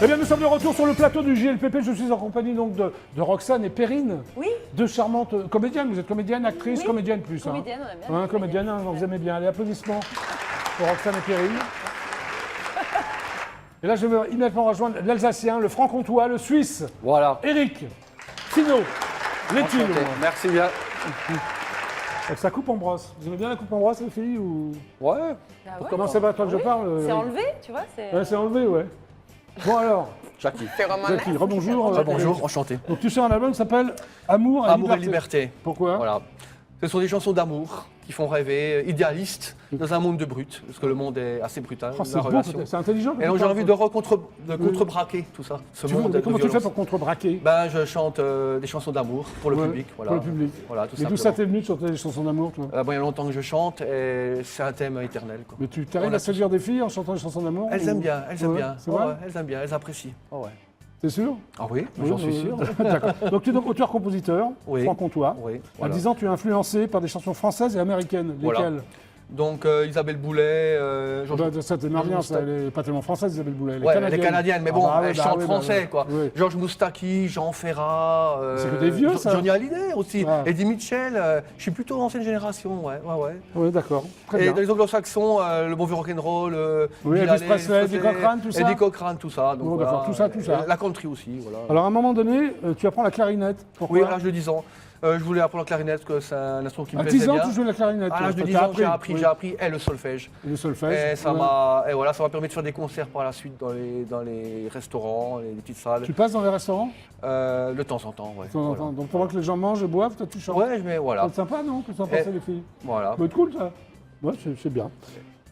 Eh bien, nous sommes de retour sur le plateau du JLPP. Je suis en compagnie donc de Roxane et Perrine. Oui. Deux charmantes comédiennes. Vous êtes comédienne, actrice, Oui. comédienne plus. Comédienne, on aime bien. Hein, comédienne, hein, vous aimez bien. Allez, applaudissements pour Roxane et Perrine. Et là, je vais immédiatement rejoindre l'Alsacien, le franc-comtois, le Suisse. Voilà. Eric, Finot, Létile. Enchanté. Merci bien. Ça coupe en brosse. Vous aimez bien la coupe en brosse, les filles ou... Ouais. Ah ouais, Comment ça va, toi que je parle C'est Eric enlevé, tu vois. Ouais, c'est enlevé, ouais. Bon alors, Jackie. C'est vraiment Jackie, nice. rebonjour. Bonjour, enchanté. Donc tu sors un album qui s'appelle Amour et Amour liberté. et liberté. Pourquoi Voilà. Ce sont des chansons d'amour qui font rêver, idéalistes, dans un monde de brut, parce que le monde est assez brutal, Oh, c'est la beau, relation. c'est intelligent. Et donc j'ai envie de contrebraquer tout ça, ce monde de Comment tu fais violence. pour contrebraquer Ben, je chante des chansons d'amour pour le Ouais, public. Voilà. Pour le public. Voilà, tout Et d'où simplement. ça t'est venu de chanter des chansons d'amour, toi Bon, il y a longtemps que je chante et c'est un thème éternel. Quoi. Mais tu t'arrives On a à séduire des filles en chantant des chansons d'amour Elles ou- aiment bien, elles aiment Ouais, bien. C'est Oh, vrai ouais, elles aiment bien, elles apprécient. Oh, ouais. T'es sûr Ah oui, j'en suis sûr. D'accord. Donc tu es donc auteur-compositeur, Oui. franc-comtois. Oui, À voilà. 10 ans, tu es influencé par des chansons françaises et américaines. Voilà. Lesquelles Donc Isabelle Boulet, Georges Bah, ça t'énerve bien, ça. Elle n'est pas tellement française, Isabelle Boulet. Elle est Ouais, canadienne. elle est canadienne, mais Ah bon, bah ouais, elle bah chante ouais, français, bah quoi. ouais. Georges Moustaki, Jean Ferrat, C'est que des vieux, ça. Johnny Hallyday aussi, Ah. Eddie Mitchell. Je suis plutôt ancienne génération, ouais. Oui, d'accord. Très Et bien. dans les anglo-saxons, le bon vieux rock'n'roll, Oui, Bill Elvis Haley, Presley, Eddie Presley, Cochran, tout ça. Eddie Cochran, tout ça. Donc, Bon, d'accord, tout ça, tout ça. La country aussi, voilà. Alors à un moment donné, tu apprends la clarinette. Pourquoi Oui, à l'âge de 10 ans. Je voulais apprendre la clarinette parce que c'est un instrument qui me À plaisait 10 ans, bien. tu jouais la clarinette. À l'âge de T'as 10 ans, j'ai appris, oui. et le solfège. Et le solfège. Et ça ouais. m'a permis de faire des concerts par la suite dans les restaurants, les petites salles. Tu passes dans les restaurants De temps en temps, ouais. de temps en temps. Donc pendant que les gens mangent et boivent, toi tu chantes. Ouais, mais voilà. C'est sympa, non Que ça passer les filles. Voilà. Ça doit être cool, ça. Ouais, c'est bien.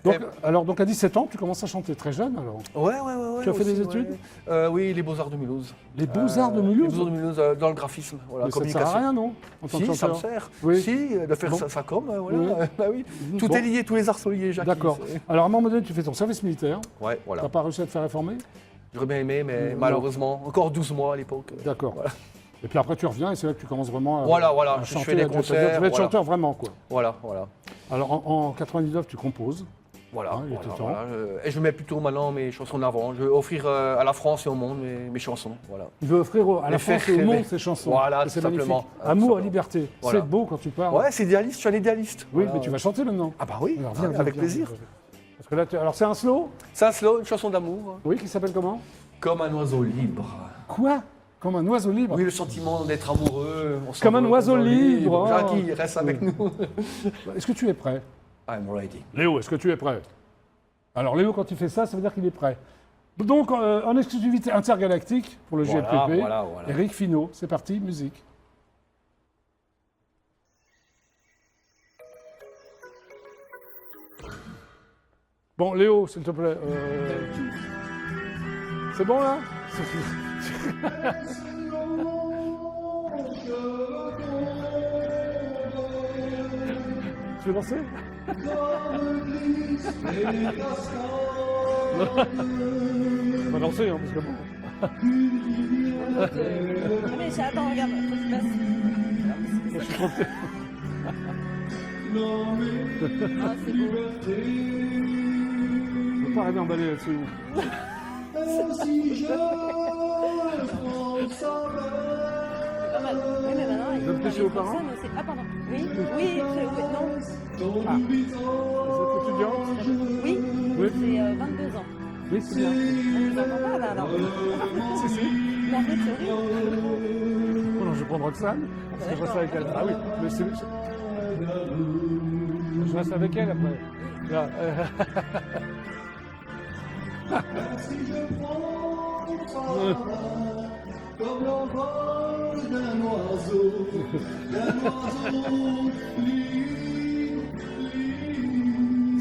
Donc, donc à 17 ans, tu commences à chanter très jeune, alors. Ouais. Tu as fait des aussi, études ouais. Oui, les Beaux-Arts de Mulhouse. Les Beaux-Arts de Les Mulhouse Beaux-Arts de Mulhouse dans le graphisme, voilà, Mais ça ne sert communication. à rien, non en tant que Si, ça me chanteur sert. Oui. Si, de faire Bon. ça comme, voilà. Oui. Bah oui. Tout Bon. est lié, tous les arts sont liés, Jacques. D'accord. Alors à un moment donné, tu fais ton service militaire. Ouais, Tu voilà. n'as pas réussi à te faire réformer J'aurais bien aimé, mais Non. malheureusement, encore 12 mois à l'époque. D'accord. Voilà. Et puis après, tu reviens et c'est là que tu commences vraiment à, Voilà, à je chanter. fais des à dire, concerts, Tu vas être voilà. chanteur vraiment, quoi. Voilà. Alors en 99, tu composes. Voilà, Ah, il était temps. voilà. Et je mets plutôt maintenant mes chansons en avant. Je veux offrir à la France et au monde mes chansons. Voilà. Tu veux offrir à la Les faire France et au rêver. monde ces chansons. Voilà, Et tout c'est simplement. magnifique. Amour et Absolument. liberté. Voilà. C'est beau quand tu parles. Ouais, c'est idéaliste, je suis un idéaliste. Oui, Voilà. mais tu vas chanter maintenant. Ah bah oui, Alors, viens, viens, avec viens, plaisir. viens. Parce que là, alors c'est un slow C'est un slow, une chanson d'amour. Oui, qui s'appelle comment Comme un oiseau libre. Quoi Comme un oiseau libre Oui, le sentiment d'être amoureux. on Comme un s'envole, oiseau libre. Jackie, reste avec nous. Est-ce que tu es prêt I'm ready. Léo, est-ce que tu es prêt Alors Léo, quand il fait ça, ça veut dire qu'il est prêt. Donc, en exclusivité intergalactique pour le Voilà, GLPP, voilà. Eric Finot, c'est parti, musique. Bon, Léo, s'il te plaît. C'est bon là Tu veux lancer On va lancer, hein, parce que bon. Mais attends, regarde, faut que je passe. Je suis trop petit. Ah, c'est beau. Je peux pas arriver à emballer là-dessus. Pas mal. Oui, mais maintenant, il Vous êtes chez vos parents Ah, pardon. Oui, non. Vous êtes étudiante Oui, Oui. j'ai 22 ans. Oui, c'est bien. On vous entend pas, là, alors. Si, si. Mais arrête, c'est horrible. Oh non, je vais prendre Roxane, parce que je reste avec elle. Ah oui, mais c'est... Je reste avec elle après. Là, Comme l'envol d'un oiseau libre.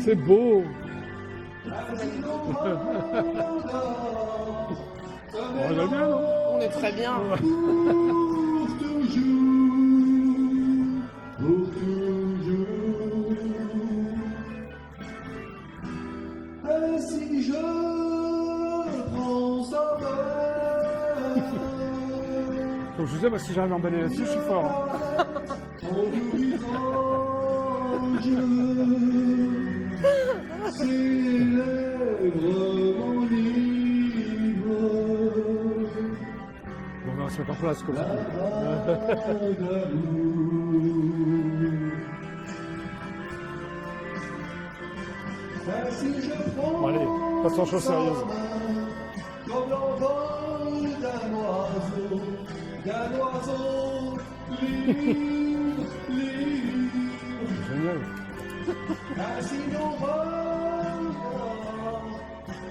c'est beau. On va bien, non On est très bien. Pour toujours. Et si je prends sa main, Donc je sais, bah, si j'arrive à emballer là-dessus, je suis fort. Hein. on oublie ange, ses lèvres m'enivrent. se mettre en place comme ça. Ainsi je prends Bon, allez, passons aux choses sérieuses. comme l'envol d'un oiseau libre, libre. Génial. Ainsi nos regards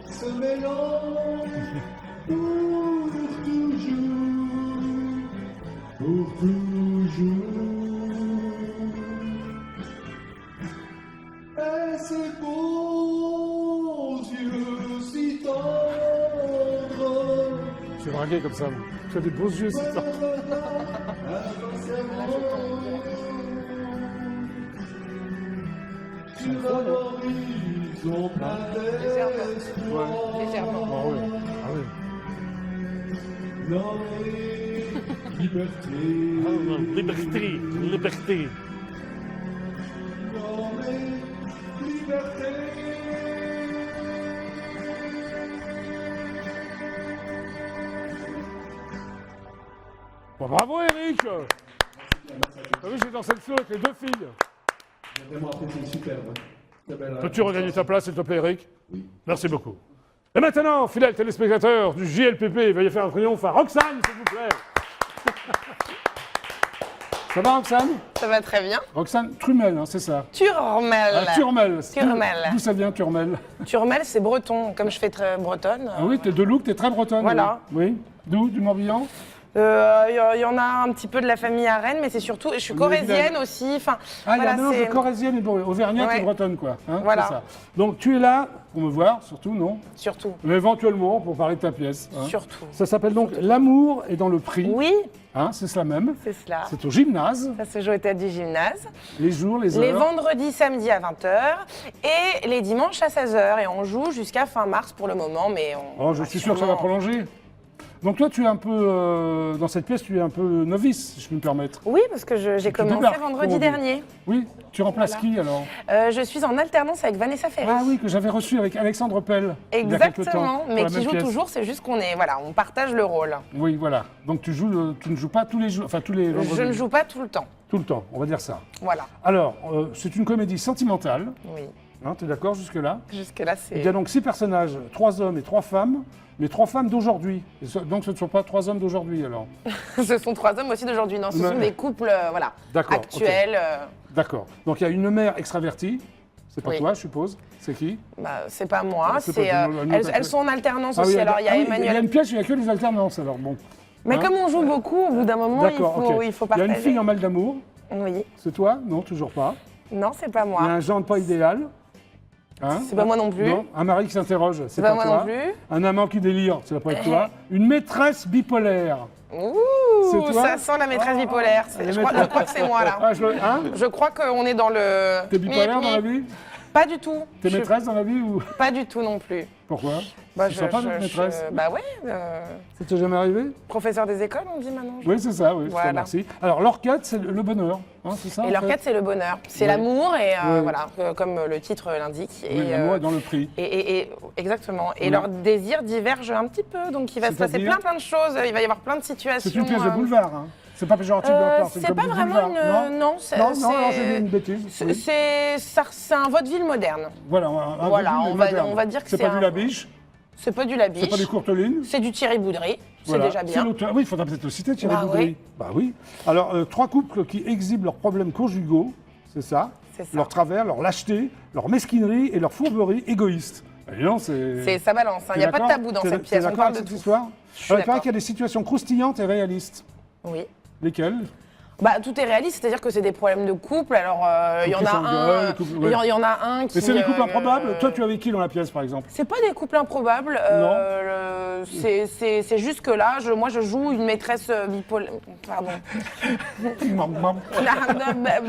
se mélangent pour toujours, pour toujours. Et ces beaux yeux si tendres, Je suis dragué comme ça. Tu as des beaux yeux, c'est ça. sur un horizon plein d'espoir, Légèrement. Ah oui. Ah oui. nommé liberté, Liberté. Liberté. nommé liberté. Bon, bravo Eric. T'as vu, j'ai dans cette flotte avec les deux filles. Vraiment, c'était superbe. Très belle. Peux-tu regagner ta place, s'il te plaît, Eric? Oui. Merci beaucoup. Et maintenant, fidèles téléspectateurs du JLPP, veuillez faire un triomphe à Roxane, s'il vous plaît. Ça va, Roxane? Ça va très bien. Roxane Trumel, hein, c'est ça. Turmel. Ah, Turmel. Turmel. D'où ça vient, Turmel? Turmel, c'est breton. Comme je fais très bretonne. Ah oui, t'es de look, t'es très bretonne. Voilà. Oui. D'où? Du Morbihan? Il y en a un petit peu de la famille à Rennes, mais c'est surtout. Je suis corésienne aussi. Enfin, Ah, il y a voilà, un mélange c'est de corésienne et auvergnate Ouais. et bretonne, quoi. Hein, Voilà. c'est ça. Donc, tu es là pour me voir, surtout, non? surtout. Mais éventuellement, pour parler de ta pièce. Hein. Surtout. Ça s'appelle donc L'amour est dans le prix. Oui, Hein, c'est ça même. c'est cela. C'est au gymnase, Ça se joue au théâtre du gymnase. les jours, les Les heures. vendredis, samedis à 20h et les dimanches à 16h. Et on joue jusqu'à fin mars pour le moment, mais on. Oh, je suis sûr que ça va prolonger. Donc toi, tu es un peu, dans cette pièce, tu es un peu novice, si je peux me permettre. Oui, parce que j'ai commencé débarques, vendredi comme on dit. dernier. Oui, tu remplaces qui alors? Je suis en alternance avec Vanessa Ferry. Ah oui, que j'avais reçu avec Alexandre Pell. il y a quelque temps, Exactement, pour mais la qui même joue pièce. toujours, c'est juste qu'on est, voilà, on partage le rôle. Oui, voilà. Donc tu ne joues pas tous les jours, enfin tous les vendredis. Je ne joue pas tout le temps. Tout le temps, on va dire ça. Voilà, Alors, c'est une comédie sentimentale. oui. Hein, tu es d'accord jusque-là? Jusque-là, Il y c'est. a donc 6 personnages, 3 hommes et 3 femmes, mais 3 femmes d'aujourd'hui. Donc ce ne sont pas 3 hommes d'aujourd'hui alors. Ce sont 3 hommes aussi d'aujourd'hui. Non, ce Mais- sont des couples, voilà, D'accord, actuels. D'accord. Donc il y a une mère extravertie. C'est pas Oui. toi, je suppose. C'est qui? C'est pas moi, C'est c'est. pas une autre Elles sont en alternance Ah oui, aussi. Alors, il y a ah oui, il y a Emmanuel. une pièce, il n'y a que les alternances alors. Bon. Mais Hein comme on joue beaucoup, au bout d'un moment, D'accord, ok. il faut Il y a partager. une fille en mal d'amour. Oui. C'est toi? Non, toujours pas. Non, c'est pas Il y a moi. un genre pas idéal. Hein? C'est pas moi non plus. Non. Un mari qui s'interroge, c'est pas pas moi toi. non plus. Un amant qui délire, ça va pas être toi. Une maîtresse bipolaire. Ouh, C'est toi ça sent la maîtresse bipolaire. Elle est Je crois que c'est moi là. Ah, hein? Je crois qu'on est dans le. T'es bipolaire dans la vie? Pas du tout. T'es Je- maîtresse dans la vie ou Pas du tout non plus. pourquoi? Bah, C'est sympa d'être maîtresse. Bah ouais, Ça t'est jamais arrivé? professeur des écoles, on dit maintenant. Oui, c'est ça, oui, je te Voilà. remercie. Alors, l'orchestre, c'est le bonheur, hein, c'est ça? Et en leur fait quête, c'est le bonheur. C'est Ouais. l'amour, et Ouais. voilà, comme le titre l'indique. Oui, l'amour est dans le prix. Exactement. Et Oui. leurs désirs divergent un petit peu, donc il va se passer C'est-à-dire plein de choses. Il va y avoir plein de situations. C'est une pièce de boulevard, hein. C'est pas péjoratif de la part, c'est une pas comédie de vraiment boulevard, une. Non, Non, c'est. non, alors j'ai dit une bêtise. Oui. C'est un vaudeville moderne. Voilà, Voilà, vaudeville, on mais va- moderne. on va dire que c'est c'est pas un- du Labiche, C'est pas du Labiche. c'est pas du Courteline. C'est du Thierry Boudry. C'est Voilà. déjà bien. l'auteur. Oui, il faudra peut-être le citer, Thierry Bah Boudry. oui. Bah oui. Alors, 3 couples qui exhibent leurs problèmes conjugaux, c'est ça, C'est ça. leurs travers, leur lâcheté, leur mesquinerie et leur fourberie égoïste. Et non, Ça balance. Il n'y a pas de tabou dans T'es- cette t'es pièce. On d'accord parle avec de cette tout. histoire? Je suis Alors, il paraît d'accord. qu'il y a des situations croustillantes et réalistes. Oui. Lesquelles? Bah, tout est réaliste, c'est-à-dire que c'est des problèmes de couple. Alors, il y en Qui a s'engueulent, un. les couples, ouais. Il y en a un qui. Mais c'est des couples euh, improbables. Toi, tu es avec qui dans la pièce, par exemple? C'est pas des couples improbables. C'est juste que là, moi, je joue une maîtresse bipolaire. Pardon.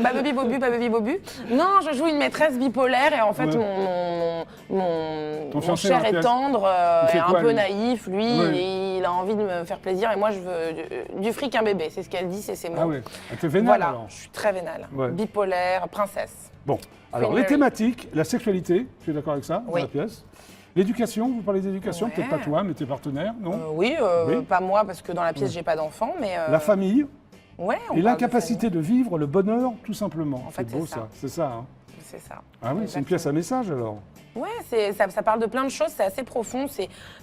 Babubi bobu, babubi bobu. Non, je joue une maîtresse bipolaire et en fait, Ouais. Ton mon fiancé cher dans la est pièce. tendre, Il fait est un quoi, peu lui? naïf. Lui, Ouais. il a envie de me faire plaisir et moi, je veux du fric, un bébé. C'est ce qu'elle dit, c'est ses mots. Ah ouais. T'es vénale Voilà, alors. je suis très vénale. Ouais. Bipolaire, princesse. Bon, alors Queen les Mary. thématiques, la sexualité, tu es d'accord avec ça, dans Oui. la pièce? L'éducation, vous parlez d'éducation, Ouais. peut-être pas toi, mais tes partenaires, non Oui, Oui. pas moi parce que dans la pièce j'ai pas d'enfant, mais La famille ouais, on et parle l'incapacité de vivre le bonheur, tout simplement. En fait, c'est beau c'est ça. ça, c'est ça. Hein. famille. C'est ça. Ah oui, c'est une pièce à message alors. Ouais, ça parle de plein de choses, c'est assez profond,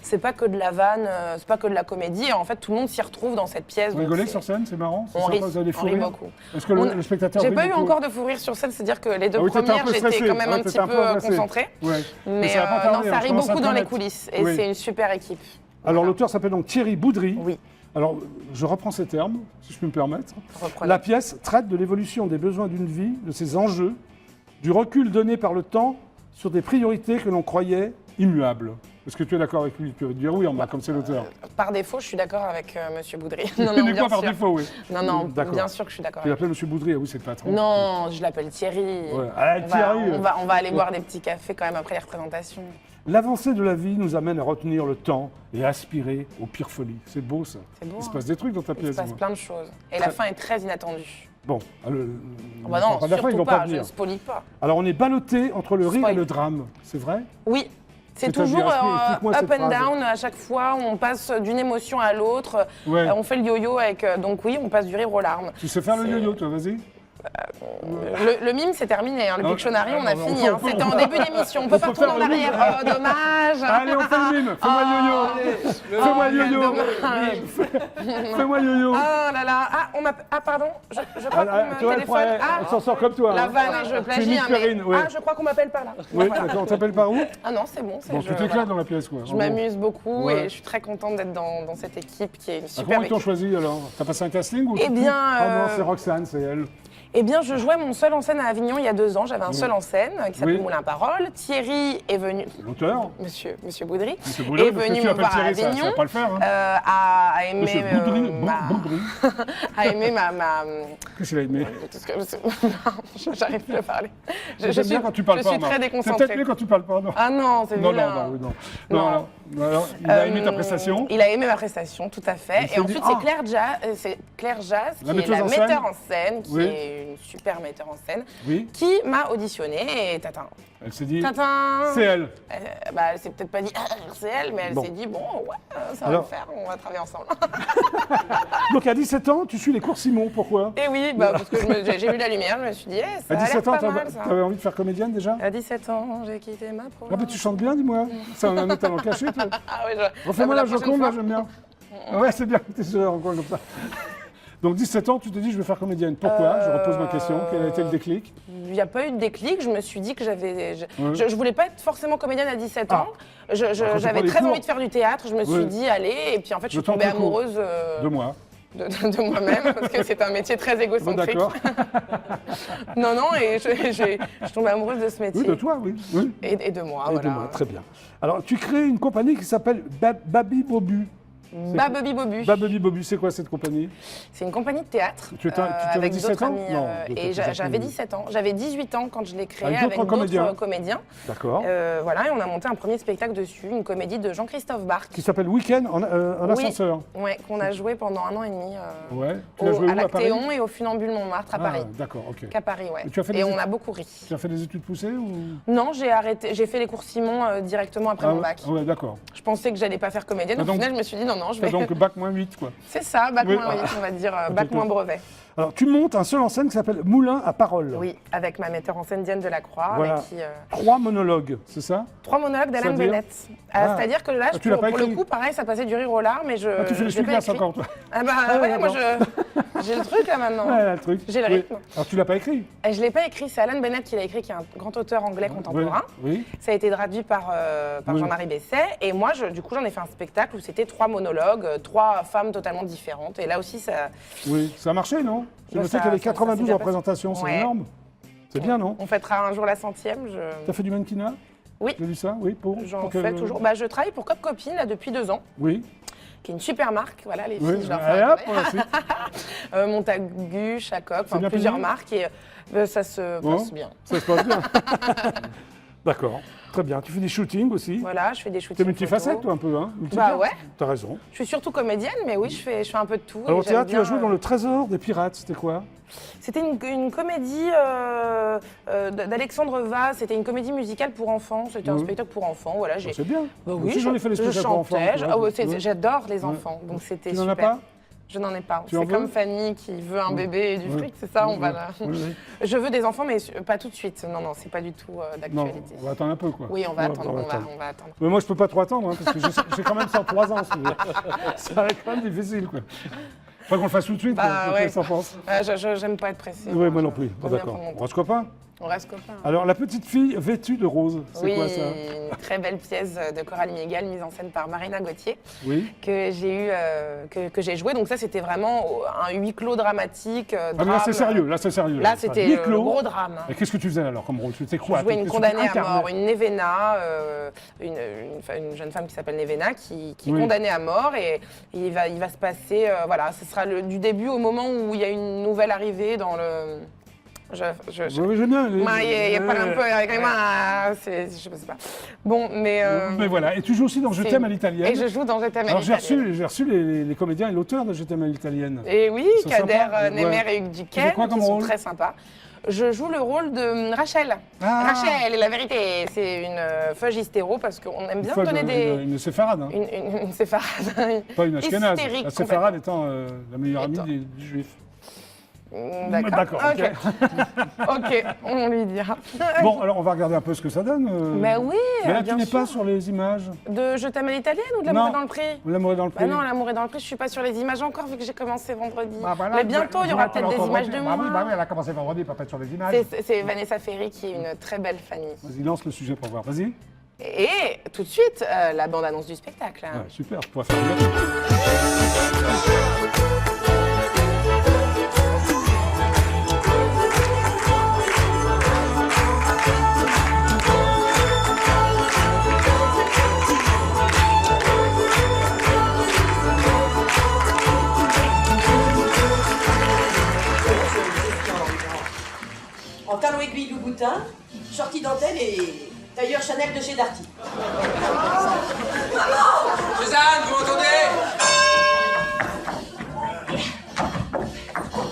c'est pas que de la vanne, c'est pas que de la comédie, et en fait tout le monde s'y retrouve dans cette pièce. Vous donc rigolez c'est- sur scène, c'est marrant, c'est On sympa, rit, vous avez des on fous rit rires. beaucoup. Est-ce que On le spectateur J'ai rit pas eu beaucoup encore de fou rire sur scène, c'est-à-dire que les deux Ah oui, t'étais un premières peu j'étais stressé. quand même Ouais, un t'étais petit un peu peu stressé. concentrée. Ouais. Mais ça va pas tarder, non, hein, ça je rit commence à beaucoup dans les connaître. coulisses, et Oui. c'est une super équipe. Alors Voilà. l'auteur s'appelle donc Thierry Boudry. Oui, Alors je reprends ces termes, si je peux me permettre. reprenons. La pièce traite de l'évolution des besoins d'une vie, de ses enjeux, du recul donné par le temps sur des priorités que l'on croyait immuables. Est-ce que tu es d'accord avec lui? Tu vas dire oui, comme c'est l'auteur. Par défaut, je suis d'accord avec Monsieur Boudry. Tu Non, dis bien quoi par sûr. défaut, oui. Non, D'accord. bien sûr que je suis d'accord. Tu l'appelles Monsieur Boudry, ah oui, c'est le patron. Non, je l'appelle Thierry. Ouais. Ah, Thierry. On va aller boire des petits cafés quand même après les représentations. L'avancée de la vie nous amène à retenir le temps et à aspirer aux pires folies. C'est beau ça. C'est beau, Il se hein. passe des trucs dans ta Il pièce. se passe moi. plein de choses. Et la fin est très inattendue. Bon, Bah non, on parle de la fin, ils surtout vont pas pas, je venir. ne spoilie pas. Alors on est ballotté entre le rire Spoil. et le drame, c'est vrai? Oui, c'est C'est-à-dire, toujours explique-moi up cette and phrase. down à chaque fois, on passe d'une émotion à l'autre, Ouais. on fait le yo-yo avec... donc oui, on passe du rire aux larmes. Tu sais faire le C'est- yo-yo, toi, vas-y. Le mime, c'est terminé, hein, le Non, Pictionary, on a non, fini. on hein. peut- C'était on en peut- début d'émission, on peut pas peut retourner faire en le mime. arrière. Oh, dommage. Allez, on fait le mime, fais-moi le yo-yo. Fais-moi le quel yo-yo. dommage. Fais-moi le yo-yo. Ah là là, ah pardon, je crois qu'on me tu vois, téléphone. elle s'en sort comme toi. La hein. vanne, je Tu plagie, imites hein, mais... Perrine, ouais. Ah, je crois qu'on m'appelle par là. Oui, Voilà. d'accord, on t'appelle par où? Ah non, c'est bon, Bon, tu t'éclates voilà. dans la pièce, quoi. Je m'amuse beaucoup Ouais. et je suis très contente d'être dans cette équipe qui est une Ah, super comment ils t'ont équipe. choisi alors? T'as passé un casting ou Eh bien, Ah non, c'est Roxane, c'est elle. Eh bien, je jouais mon seul en scène à Avignon il y a 2 ans. J'avais un seul en scène qui s'appelle Oui. Moulin Parole. Thierry est venu, L'auteur? Monsieur Boudry, Monsieur Boudry, est parce que venu tu me l'appelles voir à Thierry, ça Avignon. va pas le faire. Hein. A aimé Monsieur Boudry, Boudry. a aimé ma Qu'est-ce qu'il a aimé? tout ce que j'arrive plus à parler. J'aime bien quand tu parles je pas. suis moi. très C'est peut-être déconcentrée. mieux quand tu parles pas, non? Ah non, c'est Non, vilain. non, oui, non. Non. Alors, il a aimé ta prestation. Il a aimé ma prestation, tout à fait. s'est Et dit, ensuite, ah. c'est Claire Jazz, qui La est metteuse la en scène. metteur en scène, qui Oui. est une super metteur en scène, Oui, qui m'a auditionné et tatin. elle s'est dit, Tatin. c'est elle. Bah, elle s'est peut-être pas dit c'est elle, mais elle Bon. s'est dit bon, ouais, ça va Alors- le faire, on va travailler ensemble. Donc à 17 ans, tu suis les cours Simon, pourquoi? Et oui, bah, parce que j'ai vu la lumière, je me suis dit, ça À a l'air 17 ans, pas mal ça. t'avais envie de faire comédienne déjà? À 17 ans, j'ai quitté ma Ah, province. mais tu chantes bien, dis-moi. C'est un autre talent caché, toi. Ah oui, Refais-moi la prochaine Joconde, là, fois. j'aime bien. Ouais, c'est bien, t'es sur un coin comme ça. Donc 17 ans, tu te dis, je vais faire comédienne. Pourquoi? Je repose ma question. Quel a été le déclic? Il n'y a pas eu de déclic, je me suis dit que j'avais... Ouais. Je voulais pas être forcément comédienne à 17 Ah. ans. quand tu prends J'avais les très cours. envie de faire du théâtre, je me suis Ouais. dit, allez, et puis en fait, je Je suis tente tombée le coup. amoureuse De moi. de moi-même, parce que c'est un métier très Bon, égocentrique. d'accord. Non, et je suis tombée amoureuse de ce métier. Oui, de toi, oui. Oui. Et de moi, Et voilà. de moi, très bien. Alors, tu crées une compagnie qui s'appelle Babi Bobu. Babubi Bobu. Babi Bobu, c'est quoi cette compagnie? C'est une compagnie de théâtre Tu avais avec 17 d'autres ans? amis. Non, et d'autres j'avais amis. 17 ans. J'avais 18 ans quand je l'ai créé Avec d'autres comédiens. comédiens. D'accord. Voilà, et on a monté un premier spectacle dessus, une comédie de Jean-Christophe Barthes. Qui s'appelle Week-end en Oui. ascenseur. Ouais, qu'on a joué pendant 1 an et demi Ouais. Tu l'as joué à où, à Paris? l'Actéon et au Funambule Montmartre à Ah, Paris. d'accord, ok. Qu'à Paris, ouais. Et tu as fait Et des on a études- beaucoup ri. Tu as fait des études poussées ou... Non, j'ai fait les cours Simon directement après mon bac. Ah ouais, d'accord. Je pensais que j'allais pas faire comédienne. Ah, Au donc- final, je me suis dit non, je T'as vais. donc bac moins 8, quoi. C'est ça, bac Oui. moins 8, on va dire, bac Ok. moins brevet. Alors, tu montes un seul en scène qui s'appelle Moulin à parole. Oui, avec ma metteur en scène Diane Delacroix, Voilà. avec qui. 3 monologues, c'est ça? 3 monologues d'Alan C'est-à-dire Bennett. Ah. C'est-à-dire que là, Ah, tu l'as pas pour le écrit coup, pareil, ça passait du rire aux larmes, mais je. Ah, tu fais les je l'ai pas glaces écrit. encore, toi. Ah bah Ah, ouais, moi d'accord. j'ai le truc là maintenant. Ouais, là, le truc. J'ai le Oui. rythme. Alors, tu l'as pas écrit? Et je l'ai pas écrit, c'est Alan Bennett qui l'a écrit, qui est un grand auteur anglais contemporain. Oui. Ça a été traduit par Oui. Jean-Marie Besset. Et moi, du coup, j'en ai fait un spectacle où c'était 3 monologues, 3 femmes totalement différentes. Et là aussi, ça, Oui. Ça a marché, non? J'ai Bah, noté ça- qu'il y avait ça- ça 92 s'est bien représentations, c'est Ouais. énorme. C'est bien, non? on fêtera un jour la 100e. T'as fait du mannequinat? Oui. J'ai vu ça, oui, pour J'en pour quel- fais toujours. Bah, je travaille pour Cop Copine là, depuis 2 ans, Oui. qui est une super marque. Voilà, les filles, Oui. je leur fais Allez, un hop, travail. ensuite. Montagu, Chacoc, C'est bien plusieurs payé marques. Et ça se Bon. passe bien. Ça se passe bien. D'accord, très bien. Tu fais des shootings aussi. Voilà, je fais des shootings. T'es multifacette, photos. toi, un peu, hein? Bah ouais. T'as raison. Je suis surtout comédienne, mais oui, je fais un peu de tout. Alors, et au théâtre, j'aime tu as joué bien, dans Le Trésor des Pirates, c'était quoi? C'était une comédie d'Alexandre Vaz. C'était une comédie musicale pour enfants. C'était un Oui. spectacle pour enfants. Voilà, Ah, c'est bien. Bah Moi oui, aussi, j'en ai fait des je spectacles pour enfants. chantais. tu vois, ouais. J'adore les Ouais. enfants, donc c'était Tu super. n'en as pas? Je n'en ai pas. Tu en C'est veux comme Fanny qui veut un bébé et du Ouais. fric, c'est ça, on va Ouais. là. Oui, oui. Je veux des enfants, mais pas tout de suite. Non, non, c'est pas du tout Non, d'actualité. on va attendre un peu, quoi. Oui, on va attendre. attendre. On va attendre. Mais moi, je peux pas trop attendre, hein, parce que j'ai quand même 103 ans. Si tu veux. Ça va être quand même difficile, quoi. Faut qu'on le fasse tout de suite, Bah, quoi. ouais. Qu'est-ce que t'en penses? J'aime pas être pressée. Oui, moi non plus. Faut Bon, bien d'accord. prendre mon On temps. reste copains. On reste copains. Alors, la petite fille vêtue de rose, c'est Oui, quoi ça? une très belle pièce de Coralie Mégal, mise en scène par Marina Gauthier, Oui. que j'ai eu, que j'ai joué. Donc ça, c'était vraiment un huis clos dramatique. Ah, mais là, c'est sérieux. Là, c'est sérieux. Là, c'était Huis le clos. gros drame. Et qu'est-ce que tu faisais alors comme rôle? Tu faisais quoi? Je jouais une Qu'est-ce que tu condamnée à incarnais? mort, une Nevena, une jeune femme qui s'appelle Nevena, qui est Oui. condamnée à mort. Et il va se passer, voilà, ce sera du début au moment où il y a une nouvelle arrivée dans le... Oui, j'aime bien. Il y a pas un peu, quand même, je sais pas. Bon, mais... Mais voilà. Et tu joues aussi dans Je t'aime à l'italienne. Et je joue dans Je t'aime à Alors, l'italienne. j'ai reçu les comédiens et l'auteur de Je t'aime à l'italienne. Et oui, Ils sont Kader sympas. Nemer Ouais. et Hugues Tu fais Duquesne, quoi comme qui sont rôle? très sympas. Je joue le rôle de Rachel. Ah. Rachel, la vérité, c'est une feuge hystéro parce qu'on aime bien Une fois, donner des... Une séfarade, hein. Une séfarade. Pas une ashkénaze. Hystérique, La séfarade étant la meilleure amie Étant. du juif. D'accord. ok. Ok, on lui dira. Bon, alors on va regarder un peu ce que ça donne. Mais oui, Mais là, bien tu n'es sûr. pas sur les images. De Je t'aime à l'italienne ou de L'amour Non. est dans le prix? L'amour est dans le prix. Bah non, L'amour est dans le prix, je suis pas sur les images encore vu que j'ai commencé vendredi. Bah voilà, Mais bientôt, il y aura peut-être des images de moi. Bah oui, elle a commencé vendredi, pas sur les images. C'est Vanessa Ferry qui est une très belle famille. Vas-y, lance le sujet pour voir. Vas-y. Et tout de suite, la bande-annonce du spectacle. Ouais, super, tu pourras faire une lettre. En talons aiguilles Louboutin, sortie dentelle et tailleur Chanel de chez Darty. Suzanne, vous m'entendez?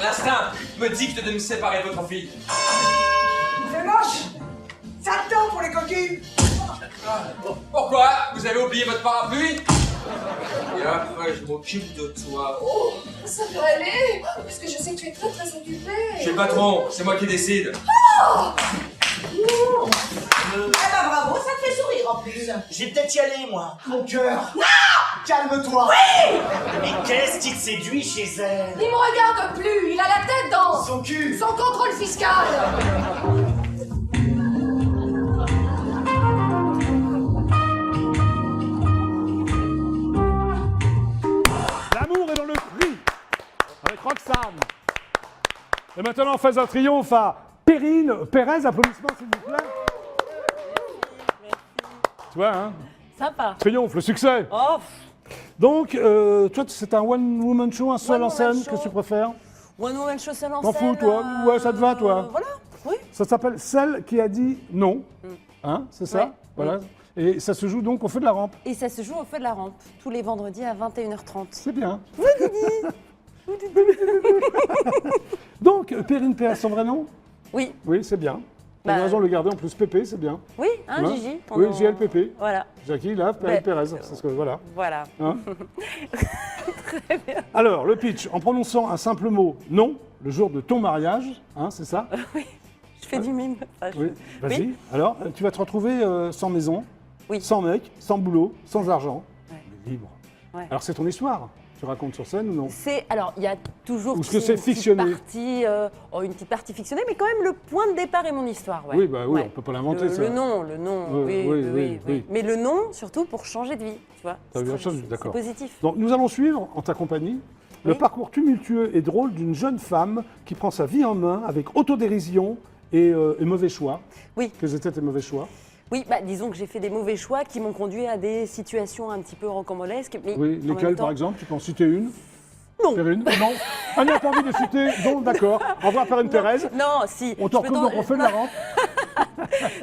L'instinct me dicte de me séparer de votre fille. C'est moche! Ça le temps pour les coquilles! Pourquoi? Vous avez oublié votre parapluie? Et après, je m'occupe de toi. Oh, ça peut aller, parce que je sais que tu es très très occupé. Je suis le patron, c'est moi qui décide. Ah bah bravo, ça te fait sourire en plus. Je vais peut-être y aller, moi. Mon cœur. Non! Calme-toi. Oui! Mais qu'est-ce qui te séduit chez elle? Il me regarde plus, il a la tête dans Son cul. son contrôle fiscal. L'amour est dans le prix avec Roxane. Et maintenant, on fait un triomphe à Perrine Pérez. Applaudissements, s'il vous plaît. Tu vois, hein? Sympa. Triomphe, le succès. Oh, Donc, toi, c'est un one-woman show, un seul en One-woman scène. show. Qu'est-ce que tu préfères? One Woman Show seul en T'en scène. fous, toi? Ouais, ça te va, toi? Voilà, oui. Ça s'appelle Celle qui a dit non. Hein, c'est ça? Ouais. Voilà. Et ça se joue donc au feu de la rampe. Et ça se joue au feu de la rampe, tous les vendredis à 21h30. C'est bien. Donc, Perrine Pérez, son vrai nom? Oui, Oui, c'est bien. T'as Bah, raison de le garder en plus. Pépé, c'est bien. oui, hein, Ouais. Gigi Oui, pendant- JLPP. Voilà, Jackie, là, Perrine Mais- Pérez. C'est ce que, voilà. voilà. Hein. Alors, le pitch, en prononçant un simple mot non, le jour de ton mariage, hein, c'est ça? Je fais du mime. Enfin, Oui, vas-y. Oui. Alors, tu vas te retrouver sans maison, Oui. sans mec, sans boulot, sans argent, Ouais. mais libre. Ouais. Alors, c'est ton histoire. Tu racontes sur scène ou non? Alors, il y a toujours Ou est-ce que tu sais, c'est une petite fictionné partie, une petite partie fictionnée, mais quand même le point de départ est mon histoire. Ouais. Oui, bah oui, Ouais. on peut pas l'inventer, Le ça. le nom, Oui, oui. Mais le nom, surtout pour changer de vie, tu vois. T'as C'est vu la très- chose, d'accord. C'est positif. Donc, nous allons suivre, en ta compagnie, le Oui. parcours tumultueux et drôle d'une jeune femme qui prend sa vie en main avec autodérision et mauvais choix. Oui. Quels étaient tes mauvais choix? Oui, bah, disons que j'ai fait des mauvais choix qui m'ont conduit à des situations un petit peu rocambolesques. Mais Oui, en même lesquels, temps- par exemple? Tu peux en citer une? Non. Perrine? Non. Ah, n'a pas envie de citer? Donc, d'accord. Au revoir, Perrine Pérez. Non, si. On te je peux retrouve donc au feu de la rampe.